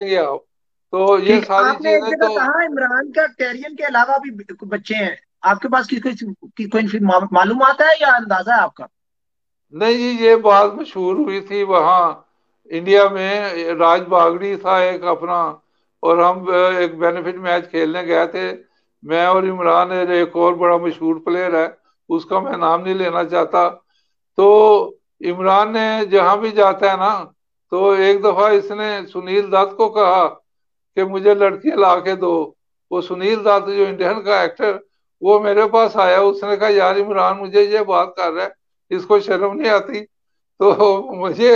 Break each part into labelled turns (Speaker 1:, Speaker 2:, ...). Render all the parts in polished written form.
Speaker 1: گے آپ. تو یہ
Speaker 2: ٹھیک.
Speaker 1: ساری
Speaker 2: آپ نے ایک
Speaker 1: چیزیں
Speaker 2: جگہ
Speaker 1: تو
Speaker 2: کہا عمران کا ٹیرین کے علاوہ بھی بچے ہیں. آپ کے پاس کوئی معلومات ہے یا اندازہ ہے آپ کا؟
Speaker 1: نہیں جی. یہ بات مشہور ہوئی تھی وہاں انڈیا میں. راج باگڑی تھا ایک اپنا، اور ہم ایک بینیفٹ میچ کھیلنے گئے تھے. میں اور عمران، ایک اور بڑا مشہور پلیئر ہے، اس کا میں نام نہیں لینا چاہتا. تو عمران نے جہاں بھی جاتا ہے نا، تو ایک دفعہ اس نے سنیل دت کو کہا کہ مجھے لڑکیاں لا کے دو. وہ سنیل دت جو انڈین کا ایکٹر، وہ میرے پاس آیا. اس نے کہا یار عمران مجھے یہ بات کر رہا ہے، اس کو شرم نہیں آتی؟ تو مجھے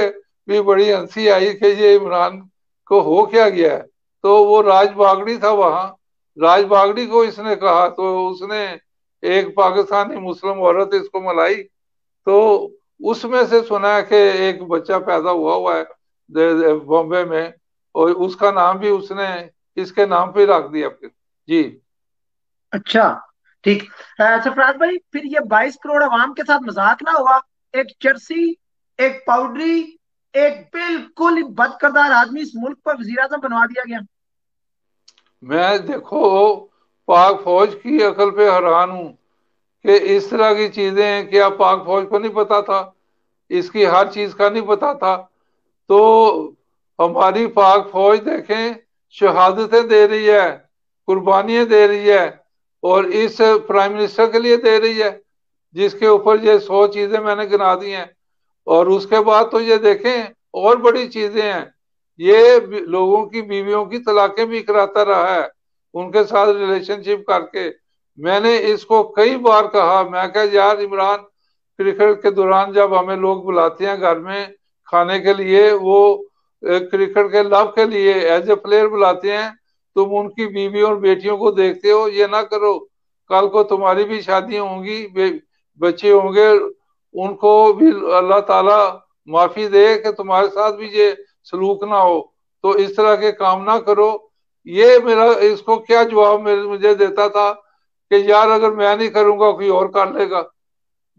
Speaker 1: بھی بڑی ہنسی آئی کہ یہ عمران کو ہو کیا گیا ہے. تو وہ راج باگڑی تھا وہاں. راج باگڑی کو اس نے کہا تو اس نے ایک پاکستانی مسلم عورت اس کو ملائی. تو اس میں سے سنا ہے کہ ایک بچہ پیدا ہوا ہے بامبے میں، اور اس کا نام بھی اس نے اس کے نام پہ رکھ دیا پھر. جی.
Speaker 2: اچھا. ٹھیک. سرفراز بھائی، پھر یہ 22 کروڑ عوام کے ساتھ مذاق نہ ہوا؟ ایک چرسی، ایک پاؤڈری، ایک بالکل ہی بد کردار آدمی اس ملک پر وزیر اعظم بنوا دیا گیا.
Speaker 1: میں دیکھو پاک فوج کی عقل پہ حیران ہوں کہ اس طرح کی چیزیں کیا پاک فوج کو نہیں پتا تھا؟ اس کی ہر چیز کا نہیں پتا تھا؟ تو ہماری پاک فوج دیکھیں شہادتیں دے رہی ہے، قربانیاں دے رہی ہے، اور اس پرائم منسٹر کے لیے دے رہی ہے جس کے اوپر یہ 100 چیزیں میں نے گنا دی ہیں. اور اس کے بعد تو یہ دیکھیں اور بڑی چیزیں ہیں. یہ لوگوں کی بیویوں کی طلاقیں بھی کراتا رہا ہے ان کے ساتھ ریلیشن شپ کر کے. میں نے اس کو کئی بار کہا، میں کہ یار عمران، کرکٹ کے دوران جب ہمیں لوگ بلاتے ہیں گھر میں کھانے کے لیے، وہ کرکٹ کے لو کے لیے ایز اے پلیئر بلاتے ہیں، تم ان کی بیویوں اور بیٹیوں کو دیکھتے ہو. یہ نہ کرو، کل کو تمہاری بھی شادیاں ہوں گی، بچے ہوں گے، ان کو بھی اللہ تعالی معافی دے کہ تمہارے ساتھ بھی یہ سلوک نہ ہو. تو اس طرح کے کام نہ کرو. یہ میرا اس کو کیا جواب مجھے دیتا تھا کہ یار اگر میں نہیں کروں گا کوئی اور کر لے گا.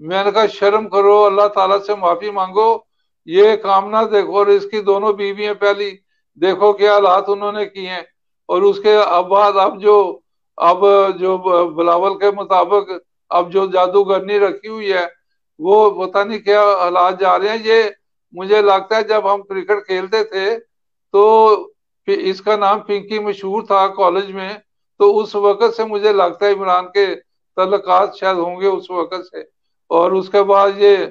Speaker 1: میں نے کہا شرم کرو، اللہ تعالیٰ سے معافی مانگو. یہ کام نہ دیکھو. اور اس کی دونوں بیویاں پہلی دیکھو کیا حالات انہوں نے کیے ہیں. اور اس کے بعد اب جو بلاول کے مطابق اب جو جادوگرنی رکھی ہوئی ہے، وہ پتہ نہیں کیا حالات جا رہے ہیں. یہ مجھے لگتا ہے جب ہم کرکٹ کھیلتے تھے تو اس کا نام پنکی مشہور تھا کالج میں، تو اس وقت سے مجھے لگتا ہے عمران کے تعلقات شاید ہوں گے اس وقت سے. اور اس کے بعد یہ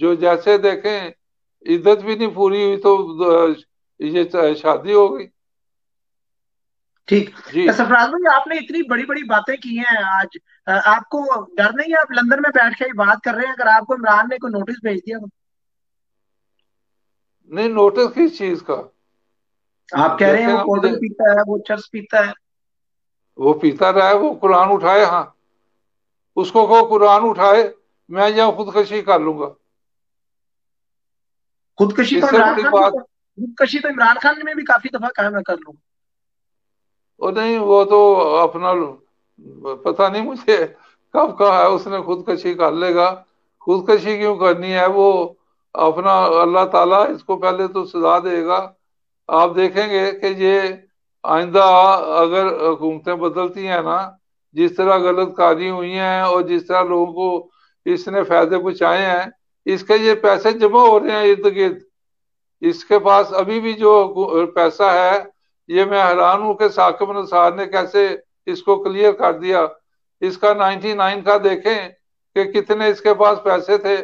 Speaker 1: جو جیسے دیکھیں عدت بھی نہیں پوری ہوئی تو یہ شادی ہو گئی.
Speaker 2: ٹھیک.
Speaker 1: جی.
Speaker 2: سرفراز بھائی، آپ نے اتنی بڑی بڑی باتیں کی ہیں آج. آپ کو ڈر نہیں ہے؟ آپ لندن میں بیٹھ کے ہی بات کر رہے ہیں، اگر آپ کو عمران نے کوئی نوٹس بھیج دیا تو؟
Speaker 1: نہیں، نوٹس کس چیز کا؟
Speaker 2: آپ کہہ رہے ہیں
Speaker 1: دیکھیں
Speaker 2: وہ
Speaker 1: نا مجھے،
Speaker 2: پاؤڈر پیتا ہے، وہ چرس پیتا ہے.
Speaker 1: وہ پیتا رہا ہے، وہ قرآن اٹھائے. ہاں، اس کو قرآن اٹھائے، میں یہاں خودکشی کر لوں گا.
Speaker 2: خودکشی تو
Speaker 1: اس سے
Speaker 2: عمران
Speaker 1: بڑی
Speaker 2: خان بھی
Speaker 1: بات.
Speaker 2: خودکشی تو عمران خان نے بھی کافی دفعہ کہا میں کر لوں.
Speaker 1: وہ نہیں، وہ تو اپنا پتہ نہیں مجھے کب کہا ہے اس نے خودکشی کر لے گا. خودکشی کیوں کرنی ہے؟ وہ اپنا اللہ تعالیٰ اس کو پہلے تو سزا دے گا. آپ دیکھیں گے کہ یہ آئندہ اگر حکومتیں بدلتی ہیں نا، جس طرح غلط کاری ہوئی ہیں اور جس طرح لوگوں کو اس نے فائدے پہنچائے ہیں، اس کے یہ پیسے جمع ہو رہے ہیں ارد گرد. اس کے پاس ابھی بھی جو پیسہ ہے، یہ میں حیران ہوں کہ ثاقب نثار نے کیسے اس کو کلیئر کر دیا. اس کا 99 کا دیکھیں کہ کتنے اس کے پاس پیسے تھے،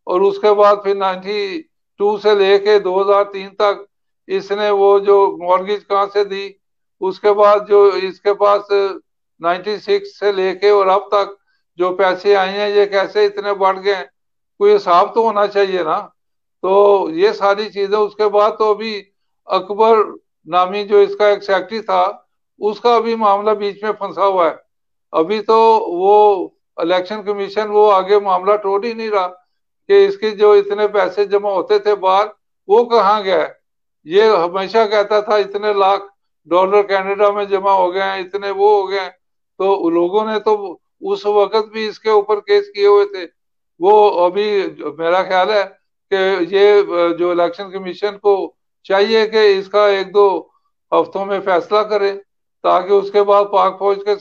Speaker 1: اور اس کے بعد پھر 92 سے لے کے 2003 تک اس نے وہ جو مورگیج کہاں سے دی. اس کے بعد جو اس کے پاس 96 سے لے کے اور اب تک جو پیسے آئے ہیں، یہ کیسے اتنے بڑھ گئے؟ کوئی حساب تو ہونا چاہیے نا. تو یہ ساری چیزیں. اس کے بعد تو ابھی اکبر نامی جو اس کا ایک سیکٹری تھا، اس کا ابھی معاملہ بیچ میں پھنسا ہوا ہے. ابھی تو وہ الیکشن کمیشن وہ آگے معاملہ ٹوٹ ہی نہیں رہا کہ اس کی جو اتنے پیسے جمع ہوتے تھے باہر، وہ کہاں گئے. یہ ہمیشہ کہتا تھا اتنے لاکھ ڈالر کینیڈا میں جمع ہو گئے ہیں، اتنے وہ ہو گئے ہیں. تو لوگوں نے تو اس وقت بھی اس کے اوپر کیس کیے ہوئے تھے. وہ ابھی میرا خیال ہے کہ یہ جو الیکشن کمیشن کو چاہیے کہ اس کا ایک دو ہفتوں میں فیصلہ کرے، تاکہ اس کے بعد پاک فوج کے